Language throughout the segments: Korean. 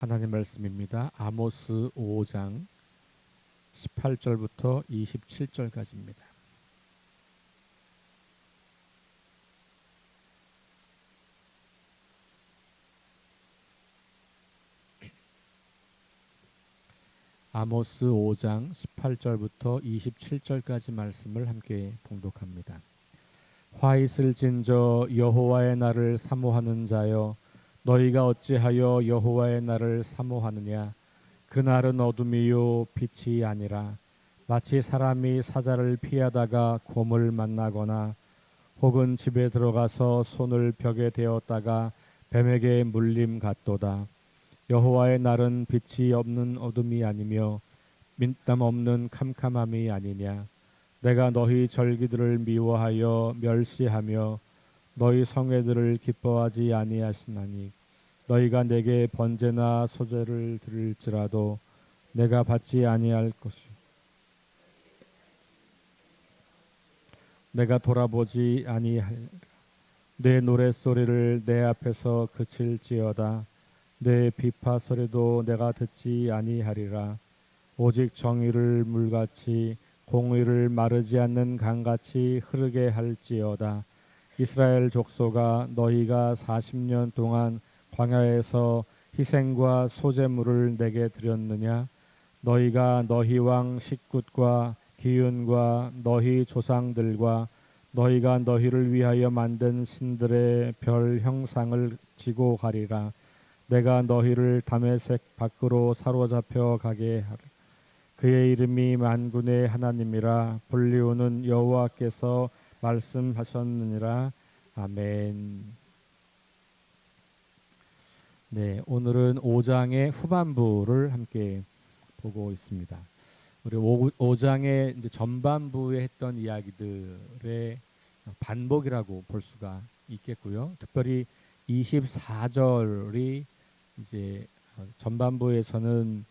하나님 말씀입니다. 아모스 5장 18절부터 27절까지입니다. 아모스 5장 18절부터 27절까지 말씀을 함께 봉독합니다. 화 있을진저 여호와의 날을 사모하는 자여, 너희가 어찌하여 여호와의 날을 사모하느냐? 그 날은 어둠이요 빛이 아니라 마치 사람이 사자를 피하다가 곰을 만나거나 혹은 집에 들어가서 손을 벽에 대었다가 뱀에게 물림 같도다. 여호와의 날은 빛이 없는 어둠이 아니며 민땀 없는 캄캄함이 아니냐? 내가 너희 절기들을 미워하여 멸시하며 너희 성회들을 기뻐하지 아니하시나니, 너희가 내게 번제나 소제를 드릴지라도 내가 받지 아니할 것이, 내가 돌아보지 아니할. 내 노랫소리를 내 앞에서 그칠지어다. 내 비파 소리도 내가 듣지 아니하리라. 오직 정의를 물같이 공의를 마르지 않는 강같이 흐르게 할지어다. 이스라엘 족속아, 너희가 40년 동안 광야에서 희생과 소제물을 내게 드렸느냐? 너희가 너희 왕 식굿과 기읒과 너희 조상들과 너희가 너희를 위하여 만든 신들의 별 형상을 지고 가리라. 내가 너희를 다메섹 밖으로 사로잡혀 가게 하리. 그의 이름이 만군의 하나님이라 불리우는 여호와께서 말씀하셨느니라. 아멘. 네, 오늘은 5장의 후반부를 함께 보고 있습니다. 우리 5장의 이제 전반부에 했던 이야기들의 반복이라고 볼 수가 있겠고요. 특별히 24절이 이제 전반부에서는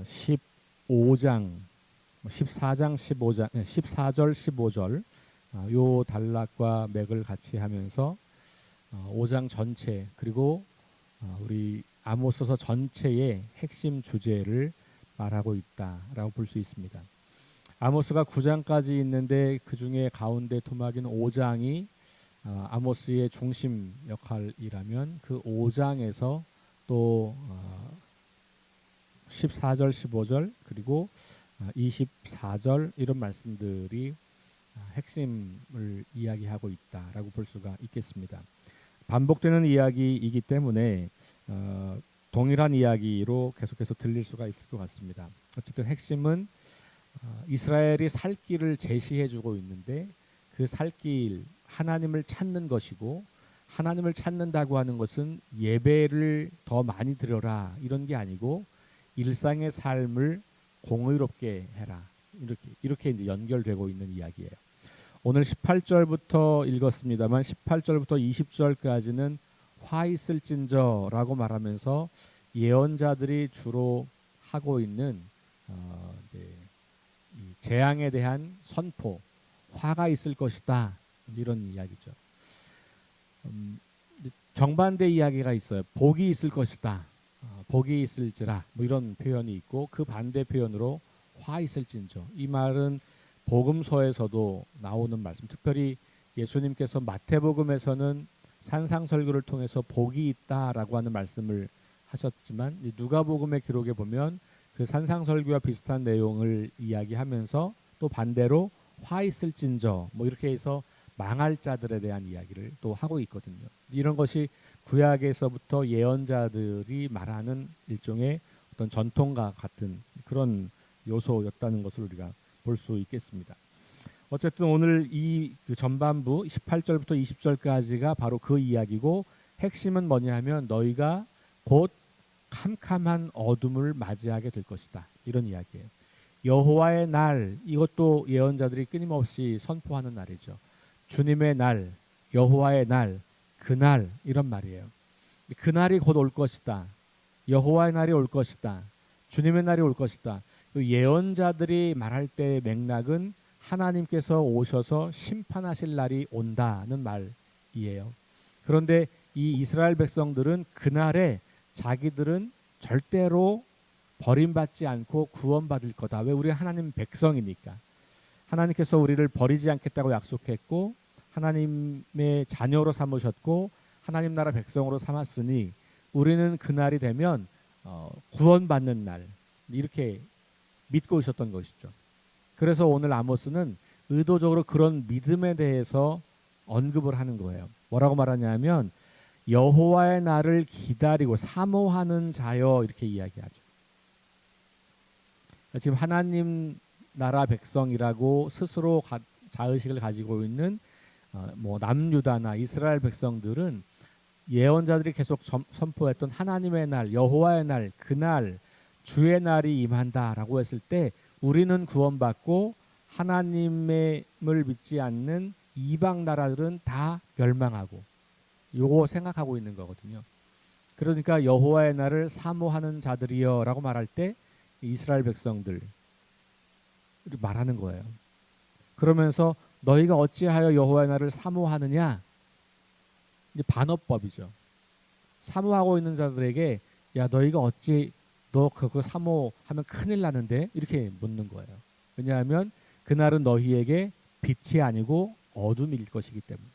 15장, 14장, 15장, 14절, 15절 요 단락과 맥을 같이 하면서 5장 전체 그리고 우리 아모스서 전체의 핵심 주제를 말하고 있다라고 볼 수 있습니다. 아모스가 9장까지 있는데 그 중에 가운데 토막인 5장이 아모스의 중심 역할이라면 그 5장에서 또 14절, 15절 그리고 24절 이런 말씀들이 핵심을 이야기하고 있다라고 볼 수가 있겠습니다. 반복되는 이야기이기 때문에 동일한 이야기로 계속해서 들릴 수가 있을 것 같습니다. 어쨌든 핵심은 이스라엘이 살 길을 제시해주고 있는데 그 살 길 하나님을 찾는 것이고, 하나님을 찾는다고 하는 것은 예배를 더 많이 드려라 이런 게 아니고 일상의 삶을 공의롭게 해라, 이렇게 이제 연결되고 있는 이야기예요. 오늘 18절부터 읽었습니다만 18절부터 20절까지는 화 있을진저라고 말하면서 예언자들이 주로 하고 있는 이제 이 재앙에 대한 선포, 화가 있을 것이다 이런 이야기죠. 정반대 이야기가 있어요. 복이 있을 것이다. 복이 있을지라 뭐 이런 표현이 있고, 그 반대 표현으로 화 있을진저, 이 말은 복음서에서도 나오는 말씀. 특별히 예수님께서 마태복음에서는 산상설교를 통해서 복이 있다라고 하는 말씀을 하셨지만 누가복음의 기록에 보면 그 산상설교와 비슷한 내용을 이야기하면서 또 반대로 화 있을진저 뭐 이렇게 해서 망할 자들에 대한 이야기를 또 하고 있거든요. 이런 것이 구약에서부터 예언자들이 말하는 일종의 어떤 전통과 같은 그런 요소였다는 것을 우리가 볼 수 있겠습니다. 어쨌든 오늘 이 전반부 18절부터 20절까지가 바로 그 이야기고, 핵심은 뭐냐 하면 너희가 곧 캄캄한 어둠을 맞이하게 될 것이다 이런 이야기예요. 여호와의 날, 이것도 예언자들이 끊임없이 선포하는 날이죠. 주님의 날, 여호와의 날, 그날 이런 말이에요. 그날이 곧 올 것이다. 여호와의 날이 올 것이다. 주님의 날이 올 것이다. 예언자들이 말할 때의 맥락은 하나님께서 오셔서 심판하실 날이 온다는 말이에요. 그런데 이 이스라엘 백성들은 그날에 자기들은 절대로 버림받지 않고 구원받을 거다. 왜? 우리 하나님 백성이니까. 하나님께서 우리를 버리지 않겠다고 약속했고 하나님의 자녀로 삼으셨고 하나님 나라 백성으로 삼았으니 우리는 그날이 되면 구원받는 날 이렇게 믿고 있었던 것이죠. 그래서 오늘 아모스는 의도적으로 그런 믿음에 대해서 언급을 하는 거예요. 뭐라고 말하냐면 여호와의 날을 기다리고 사모하는 자여 이렇게 이야기하죠. 지금 하나님 나라 백성이라고 스스로 자의식을 가지고 있는 남유다나 이스라엘 백성들은 예언자들이 계속 선포했던 하나님의 날, 여호와의 날, 그날 주의 날이 임한다라고 했을 때 우리는 구원받고 하나님을 믿지 않는 이방 나라들은 다 멸망하고 요거 생각하고 있는 거거든요. 그러니까 여호와의 날을 사모하는 자들이여라고 말할 때 이스라엘 백성들 말하는 거예요. 그러면서 너희가 어찌하여 여호와의 날을 사모하느냐? 이제 반어법이죠. 사모하고 있는 자들에게 야 너희가 어찌 너 그거 사모하면 큰일 나는데 이렇게 묻는 거예요. 왜냐하면 그날은 너희에게 빛이 아니고 어둠일 것이기 때문에.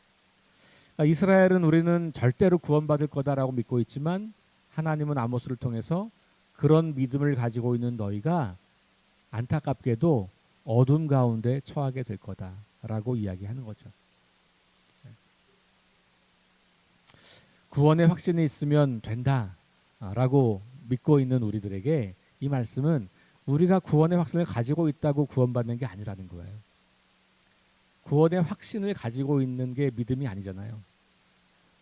그러니까 이스라엘은 우리는 절대로 구원받을 거다라고 믿고 있지만 하나님은 아모스를 통해서 그런 믿음을 가지고 있는 너희가 안타깝게도 어둠 가운데 처하게 될 거다라고 이야기하는 거죠. 구원의 확신이 있으면 된다라고 믿고 있는 우리들에게 이 말씀은 우리가 구원의 확신을 가지고 있다고 구원받는 게 아니라는 거예요. 구원의 확신을 가지고 있는 게 믿음이 아니잖아요.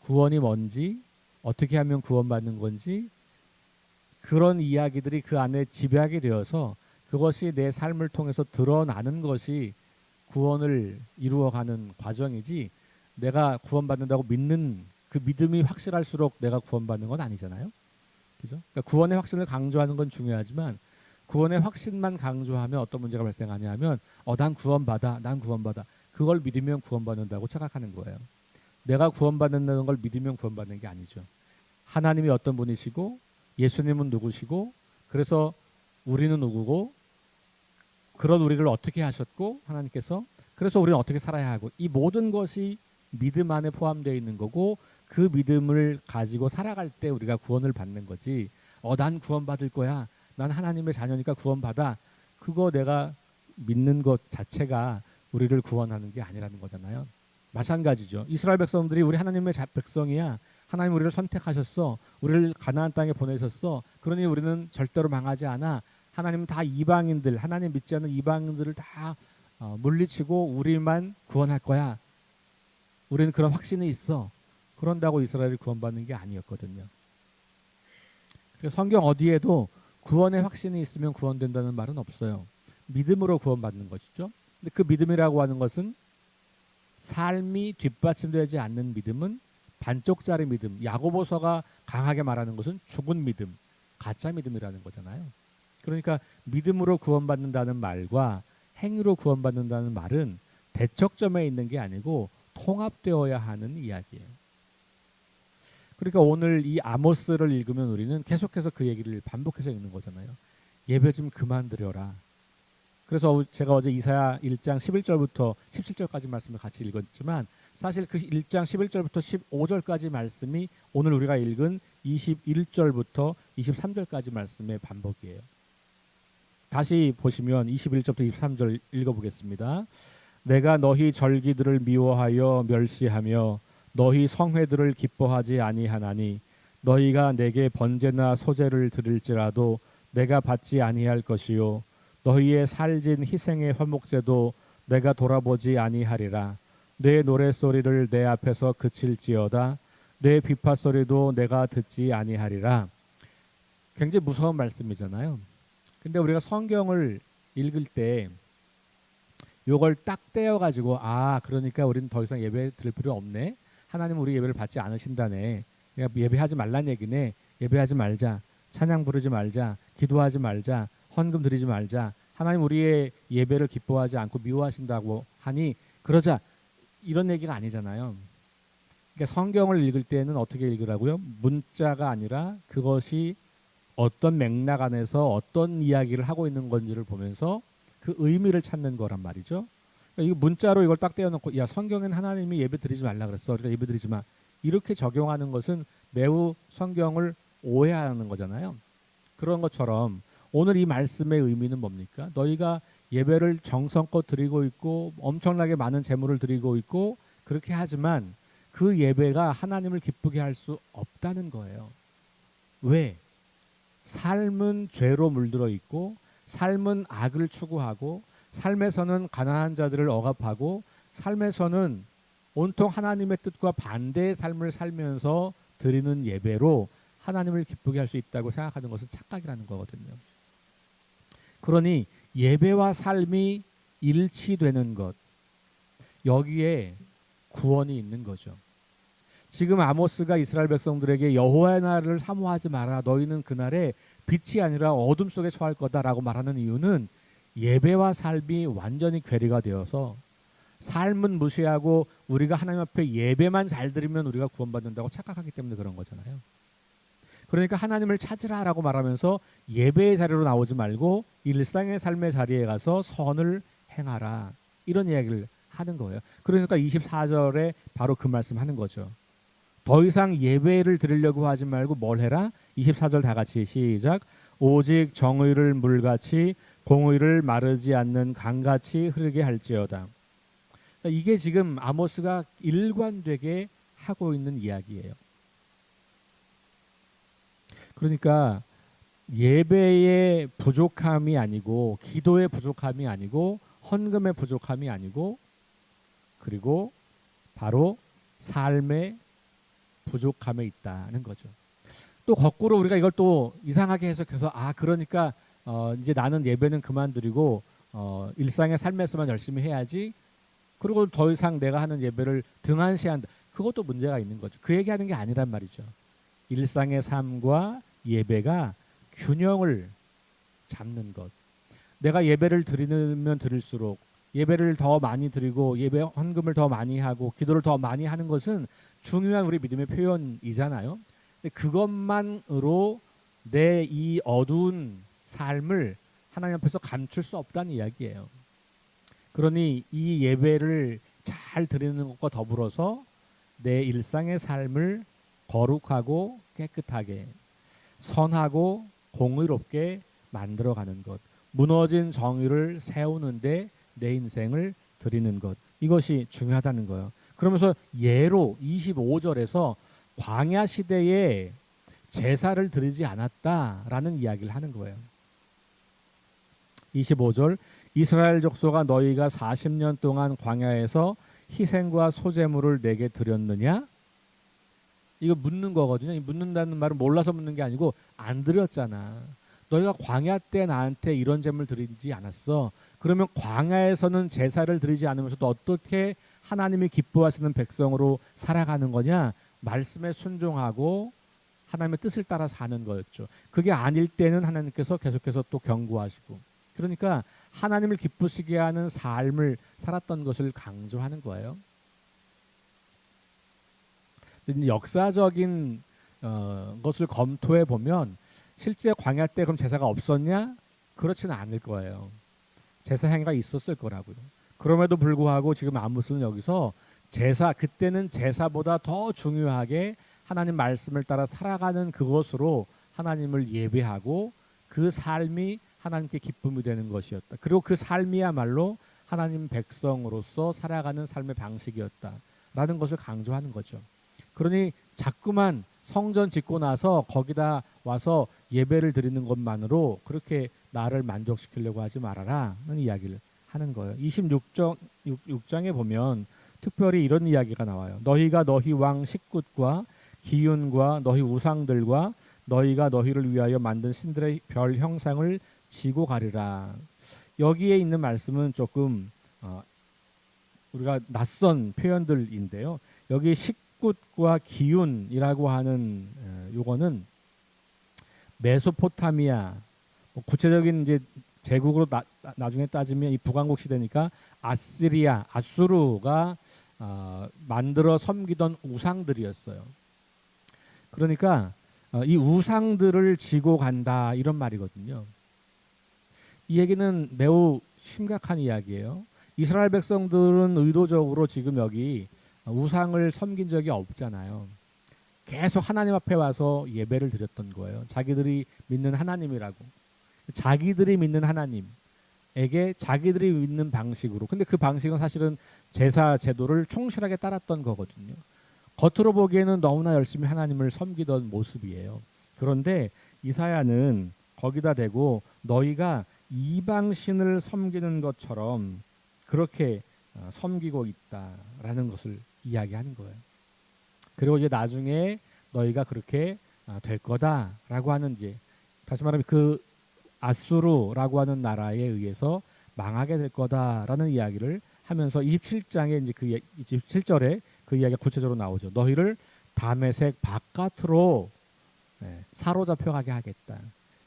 구원이 뭔지, 어떻게 하면 구원받는 건지 그런 이야기들이 그 안에 집약이 되어서 그것이 내 삶을 통해서 드러나는 것이 구원을 이루어가는 과정이지 내가 구원받는다고 믿는 그 믿음이 확실할수록 내가 구원받는 건 아니잖아요. 그죠? 그러니까 구원의 확신을 강조하는 건 중요하지만 구원의 확신만 강조하면 어떤 문제가 발생하냐면 난 구원받아. 그걸 믿으면 구원받는다고 착각하는 거예요. 내가 구원받는다는 걸 믿으면 구원받는 게 아니죠. 하나님이 어떤 분이시고 예수님은 누구시고 그래서 우리는 누구고 그런 우리를 어떻게 하셨고 하나님께서 그래서 우리는 어떻게 살아야 하고 이 모든 것이 믿음 안에 포함되어 있는 거고 그 믿음을 가지고 살아갈 때 우리가 구원을 받는 거지. 난 구원받을 거야. 난 하나님의 자녀니까 구원받아. 그거 내가 믿는 것 자체가 우리를 구원하는 게 아니라는 거잖아요. 마찬가지죠. 이스라엘 백성들이 우리 하나님의 백성이야. 하나님 우리를 선택하셨어. 우리를 가나안 땅에 보내셨어. 그러니 우리는 절대로 망하지 않아. 하나님은 다 이방인들, 하나님 믿지 않는 이방인들을 다 물리치고 우리만 구원할 거야. 우리는 그런 확신이 있어. 그런다고 이스라엘이 구원받는 게 아니었거든요. 그래서 성경 어디에도 구원의 확신이 있으면 구원된다는 말은 없어요. 믿음으로 구원받는 것이죠. 근데 그 믿음이라고 하는 것은 삶이 뒷받침되지 않는 믿음은 반쪽짜리 믿음. 야고보서가 강하게 말하는 것은 죽은 믿음, 가짜 믿음이라는 거잖아요. 그러니까 믿음으로 구원받는다는 말과 행위로 구원받는다는 말은 대척점에 있는 게 아니고 통합되어야 하는 이야기예요. 그러니까 오늘 이 아모스를 읽으면 우리는 계속해서 그 얘기를 반복해서 읽는 거잖아요. 예배 좀 그만 드려라. 그래서 제가 어제 이사야 1장 11절부터 17절까지 말씀을 같이 읽었지만 사실 그 1장 11절부터 15절까지 말씀이 오늘 우리가 읽은 21절부터 23절까지 말씀의 반복이에요. 다시 보시면 21절부터 23절 읽어보겠습니다. 내가 너희 절기들을 미워하여 멸시하며 너희 성회들을 기뻐하지 아니하나니 너희가 내게 번제나 소제를 드릴지라도 내가 받지 아니할 것이요 너희의 살진 희생의 화목제도 내가 돌아보지 아니하리라. 내 노랫소리를 내 앞에서 그칠지어다 내 비파소리도 내가 듣지 아니하리라. 굉장히 무서운 말씀이잖아요. 근데 우리가 성경을 읽을 때 요걸 딱 떼어가지고 그러니까 우리는 더 이상 예배 드릴 필요 없네. 하나님 우리 예배를 받지 않으신다네. 그러니까 예배하지 말란 얘기네. 예배하지 말자. 찬양 부르지 말자. 기도하지 말자. 헌금 드리지 말자. 하나님 우리의 예배를 기뻐하지 않고 미워하신다고 하니 그러자. 이런 얘기가 아니잖아요. 그러니까 성경을 읽을 때는 어떻게 읽으라고요? 문자가 아니라 그것이 어떤 맥락 안에서 어떤 이야기를 하고 있는 건지를 보면서 그 의미를 찾는 거란 말이죠. 그러니까 이거 문자로 이걸 딱 떼어놓고 야 성경엔 하나님이 예배 드리지 말라 그랬어. 그러니까 예배 드리지 마. 이렇게 적용하는 것은 매우 성경을 오해하는 거잖아요. 그런 것처럼 오늘 이 말씀의 의미는 뭡니까? 너희가 예배를 정성껏 드리고 있고 엄청나게 많은 재물을 드리고 있고 그렇게 하지만 그 예배가 하나님을 기쁘게 할 수 없다는 거예요. 왜? 삶은 죄로 물들어 있고 삶은 악을 추구하고 삶에서는 가난한 자들을 억압하고 삶에서는 온통 하나님의 뜻과 반대의 삶을 살면서 드리는 예배로 하나님을 기쁘게 할 수 있다고 생각하는 것은 착각이라는 거거든요. 그러니 예배와 삶이 일치되는 것, 여기에 구원이 있는 거죠. 지금 아모스가 이스라엘 백성들에게 여호와의 날을 사모하지 마라. 너희는 그날에 빛이 아니라 어둠 속에 처할 거다라고 말하는 이유는 예배와 삶이 완전히 괴리가 되어서 삶은 무시하고 우리가 하나님 앞에 예배만 잘 드리면 우리가 구원받는다고 착각하기 때문에 그런 거잖아요. 그러니까 하나님을 찾으라라고 말하면서 예배의 자리로 나오지 말고 일상의 삶의 자리에 가서 선을 행하라. 이런 이야기를 하는 거예요. 그러니까 24절에 바로 그 말씀하는 거죠. 더 이상 예배를 드리려고 하지 말고 뭘 해라? 24절 다 같이 시작. 오직 정의를 물같이 공의를 마르지 않는 강같이 흐르게 할지어다. 이게 지금 아모스가 일관되게 하고 있는 이야기예요. 그러니까 예배의 부족함이 아니고 기도의 부족함이 아니고 헌금의 부족함이 아니고 그리고 바로 삶의 부족함에 있다는 거죠. 또 거꾸로 우리가 이걸 또 이상하게 해석해서 그러니까 이제 나는 예배는 그만두리고 일상의 삶에서만 열심히 해야지. 그리고 더 이상 내가 하는 예배를 등한시한다. 그것도 문제가 있는 거죠. 그 얘기하는 게 아니란 말이죠. 일상의 삶과 예배가 균형을 잡는 것. 내가 예배를 드리면 드릴수록 예배를 더 많이 드리고 예배 헌금을 더 많이 하고 기도를 더 많이 하는 것은 중요한 우리 믿음의 표현이잖아요. 근데 그것만으로 내 이 어두운 삶을 하나님 앞에서 감출 수 없다는 이야기예요. 그러니 이 예배를 잘 드리는 것과 더불어서 내 일상의 삶을 거룩하고 깨끗하게 선하고 공의롭게 만들어가는 것, 무너진 정의를 세우는데 내 인생을 드리는 것, 이것이 중요하다는 거예요. 그러면서 예로 25절에서 광야 시대에 제사를 드리지 않았다라는 이야기를 하는 거예요. 25절 이스라엘 족속아 너희가 40년 동안 광야에서 희생과 소제물을 내게 드렸느냐? 이거 묻는 거거든요. 묻는다는 말은 몰라서 묻는 게 아니고 안 드렸잖아. 너희가 광야 때 나한테 이런 제물 드리지 않았어. 그러면 광야에서는 제사를 드리지 않으면서도 어떻게 하나님이 기뻐하시는 백성으로 살아가는 거냐? 말씀에 순종하고 하나님의 뜻을 따라 사는 거였죠. 그게 아닐 때는 하나님께서 계속해서 또 경고하시고. 그러니까 하나님을 기쁘시게 하는 삶을 살았던 것을 강조하는 거예요. 역사적인 것을 검토해 보면 실제 광야 때 그럼 제사가 없었냐? 그렇지는 않을 거예요. 제사 행위가 있었을 거라고요. 그럼에도 불구하고 지금 아모스는 여기서 제사, 그때는 제사보다 더 중요하게 하나님 말씀을 따라 살아가는 그것으로 하나님을 예배하고 그 삶이 하나님께 기쁨이 되는 것이었다. 그리고 그 삶이야말로 하나님 백성으로서 살아가는 삶의 방식이었다라는 것을 강조하는 거죠. 그러니 자꾸만 성전 짓고 나서 거기다 와서 예배를 드리는 것만으로 그렇게 나를 만족시키려고 하지 말아라는 이야기를 하는 거예요. 26장에 보면 특별히 이런 이야기가 나와요. 너희가 너희 왕 식굿과 기윤과 너희 우상들과 너희가 너희를 위하여 만든 신들의 별 형상을 지고 가리라. 여기에 있는 말씀은 조금 우리가 낯선 표현들인데요. 여기 식굿과 기윤이라고 하는 요거는 메소포타미아, 구체적인 이제 제국으로 나중에 따지면 이 북왕국 시대니까 아시리아, 아수르가 만들어 섬기던 우상들이었어요. 그러니까 이 우상들을 지고 간다 이런 말이거든요. 이 얘기는 매우 심각한 이야기예요. 이스라엘 백성들은 의도적으로 지금 여기 우상을 섬긴 적이 없잖아요. 계속 하나님 앞에 와서 예배를 드렸던 거예요. 자기들이 믿는 하나님이라고. 자기들이 믿는 하나님에게 자기들이 믿는 방식으로. 근데 그 방식은 사실은 제사 제도를 충실하게 따랐던 거거든요. 겉으로 보기에는 너무나 열심히 하나님을 섬기던 모습이에요. 그런데 이사야는 거기다 대고 너희가 이방신을 섬기는 것처럼 그렇게 섬기고 있다라는 것을 이야기하는 거예요. 그리고 이제 나중에 너희가 그렇게 될 거다라고 하는지, 다시 말하면 그 아수르라고 하는 나라에 의해서 망하게 될 거다라는 이야기를 하면서 27장에 이제 27절에 그 이야기가 구체적으로 나오죠. 너희를 다메섹 바깥으로 사로잡혀 가게 하겠다.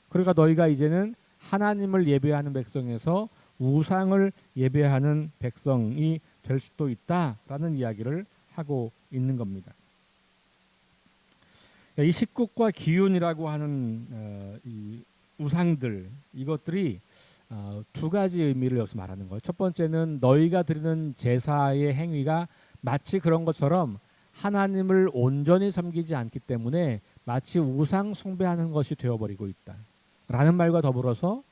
그러니까 너희가 이제는 하나님을 예배하는 백성에서 우상을 예배하는 백성이 될 수도 있다라는 이야기를 하고 있는 겁니다. 이 식국과 기운이라고 하는 이 우상들, 이것들이 두 가지 의미를 여기서 말하는 거예요. 첫 번째는 너희가 드리는 제사의 행위가 마치 그런 것처럼 하나님을 온전히 섬기지 않기 때문에 마치 우상 숭배하는 것이 되어버리고 있다 라는 말과 더불어서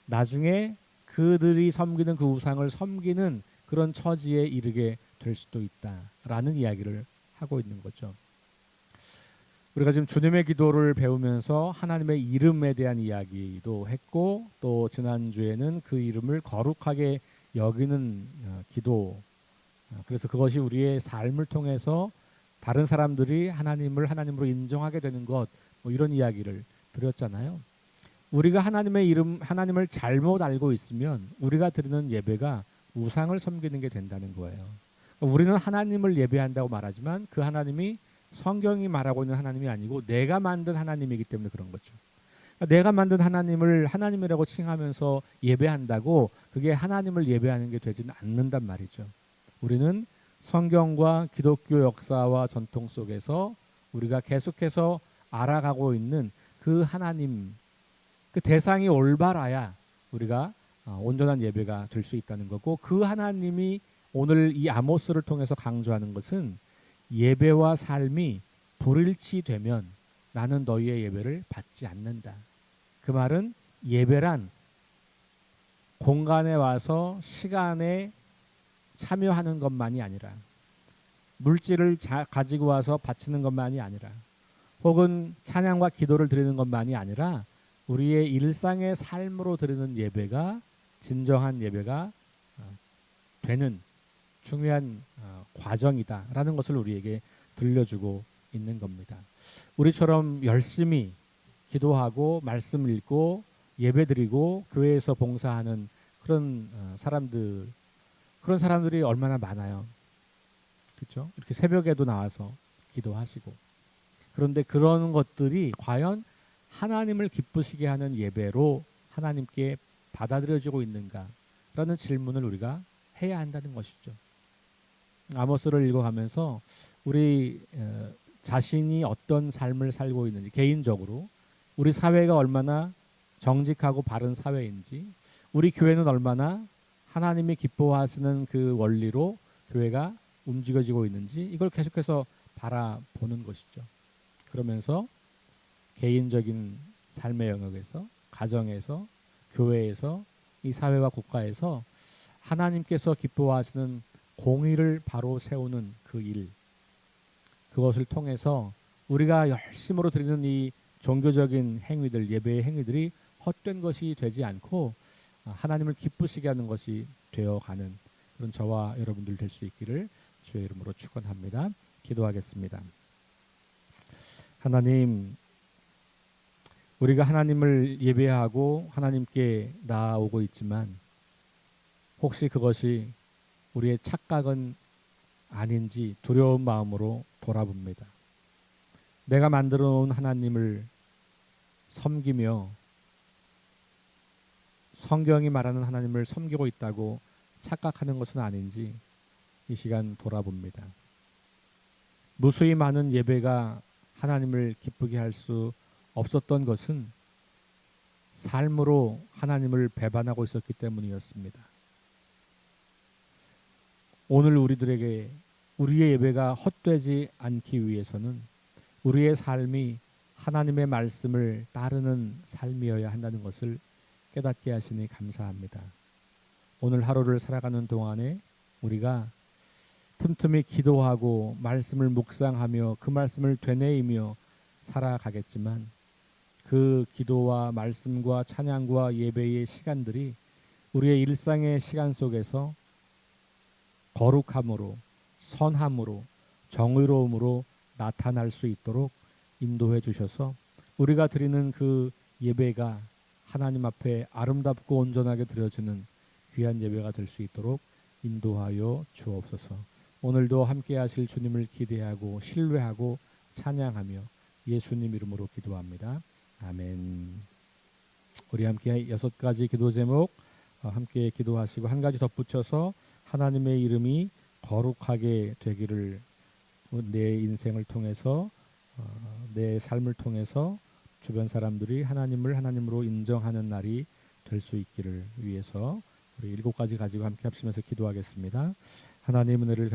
나중에 그들이 섬기는 그 우상을 섬기는 그런 처지에 이르게 될 수도 있다라는 이야기를 하고 있는 거죠. 우리가 지금 주님의 기도를 배우면서 하나님의 이름에 대한 이야기도 했고, 또 지난주에는 그 이름을 거룩하게 여기는 기도, 그래서 그것이 우리의 삶을 통해서 다른 사람들이 하나님을 하나님으로 인정하게 되는 것, 뭐 이런 이야기를 드렸잖아요. 우리가 하나님의 이름, 하나님을 잘못 알고 있으면 우리가 드리는 예배가 우상을 섬기는 게 된다는 거예요. 우리는 하나님을 예배한다고 말하지만 그 하나님이 성경이 말하고 있는 하나님이 아니고 내가 만든 하나님이기 때문에 그런 거죠. 내가 만든 하나님을 하나님이라고 칭하면서 예배한다고 그게 하나님을 예배하는 게 되지는 않는단 말이죠. 우리는 성경과 기독교 역사와 전통 속에서 우리가 계속해서 알아가고 있는 그 하나님, 그 대상이 올바라야 우리가 온전한 예배가 될 수 있다는 거고, 그 하나님이 오늘 이 아모스를 통해서 강조하는 것은 예배와 삶이 불일치되면 나는 너희의 예배를 받지 않는다. 그 말은 예배란 공간에 와서 시간에 참여하는 것만이 아니라, 물질을 가지고 와서 바치는 것만이 아니라, 혹은 찬양과 기도를 드리는 것만이 아니라 우리의 일상의 삶으로 드리는 예배가 진정한 예배가 되는 중요한 과정이다라는 것을 우리에게 들려주고 있는 겁니다. 우리처럼 열심히 기도하고 말씀 읽고 예배드리고 교회에서 봉사하는 그런 사람들이 얼마나 많아요. 그렇죠? 이렇게 새벽에도 나와서 기도하시고. 그런데 그런 것들이 과연 하나님을 기쁘시게 하는 예배로 하나님께 받아들여지고 있는가라는 질문을 우리가 해야 한다는 것이죠. 아모스를 읽어가면서 우리 자신이 어떤 삶을 살고 있는지, 개인적으로 우리 사회가 얼마나 정직하고 바른 사회인지, 우리 교회는 얼마나 하나님이 기뻐하시는 그 원리로 교회가 움직여지고 있는지, 이걸 계속해서 바라보는 것이죠. 그러면서 개인적인 삶의 영역에서, 가정에서, 교회에서, 이 사회와 국가에서 하나님께서 기뻐하시는 공의를 바로 세우는 그 일, 그것을 통해서 우리가 열심으로 드리는 이 종교적인 행위들, 예배의 행위들이 헛된 것이 되지 않고 하나님을 기쁘시게 하는 것이 되어가는 그런 저와 여러분들 될 수 있기를 주의 이름으로 축원합니다. 기도하겠습니다. 하나님, 우리가 하나님을 예배하고 하나님께 나아오고 있지만 혹시 그것이 우리의 착각은 아닌지 두려운 마음으로 돌아봅니다. 내가 만들어 놓은 하나님을 섬기며 성경이 말하는 하나님을 섬기고 있다고 착각하는 것은 아닌지 이 시간 돌아봅니다. 무수히 많은 예배가 하나님을 기쁘게 할 수 없었던 것은 삶으로 하나님을 배반하고 있었기 때문이었습니다. 오늘 우리들에게 우리의 예배가 헛되지 않기 위해서는 우리의 삶이 하나님의 말씀을 따르는 삶이어야 한다는 것을 깨닫게 하시니 감사합니다. 오늘 하루를 살아가는 동안에 우리가 틈틈이 기도하고 말씀을 묵상하며 그 말씀을 되뇌이며 살아가겠지만 그 기도와 말씀과 찬양과 예배의 시간들이 우리의 일상의 시간 속에서 거룩함으로 선함으로 정의로움으로 나타날 수 있도록 인도해 주셔서 우리가 드리는 그 예배가 하나님 앞에 아름답고 온전하게 드려지는 귀한 예배가 될 수 있도록 인도하여 주옵소서. 오늘도 함께 하실 주님을 기대하고 신뢰하고 찬양하며 예수님 이름으로 기도합니다. 아멘. 우리 함께 6가지 기도 제목 함께 기도하시고 한 가지 덧붙여서 하나님의 이름이 거룩하게 되기를 내 인생을 통해서 내 삶을 통해서 주변 사람들이 하나님을 하나님으로 인정하는 날이 될 수 있기를 위해서 우리 7가지 가지고 함께 합심해서 기도하겠습니다. 하나님 은혜를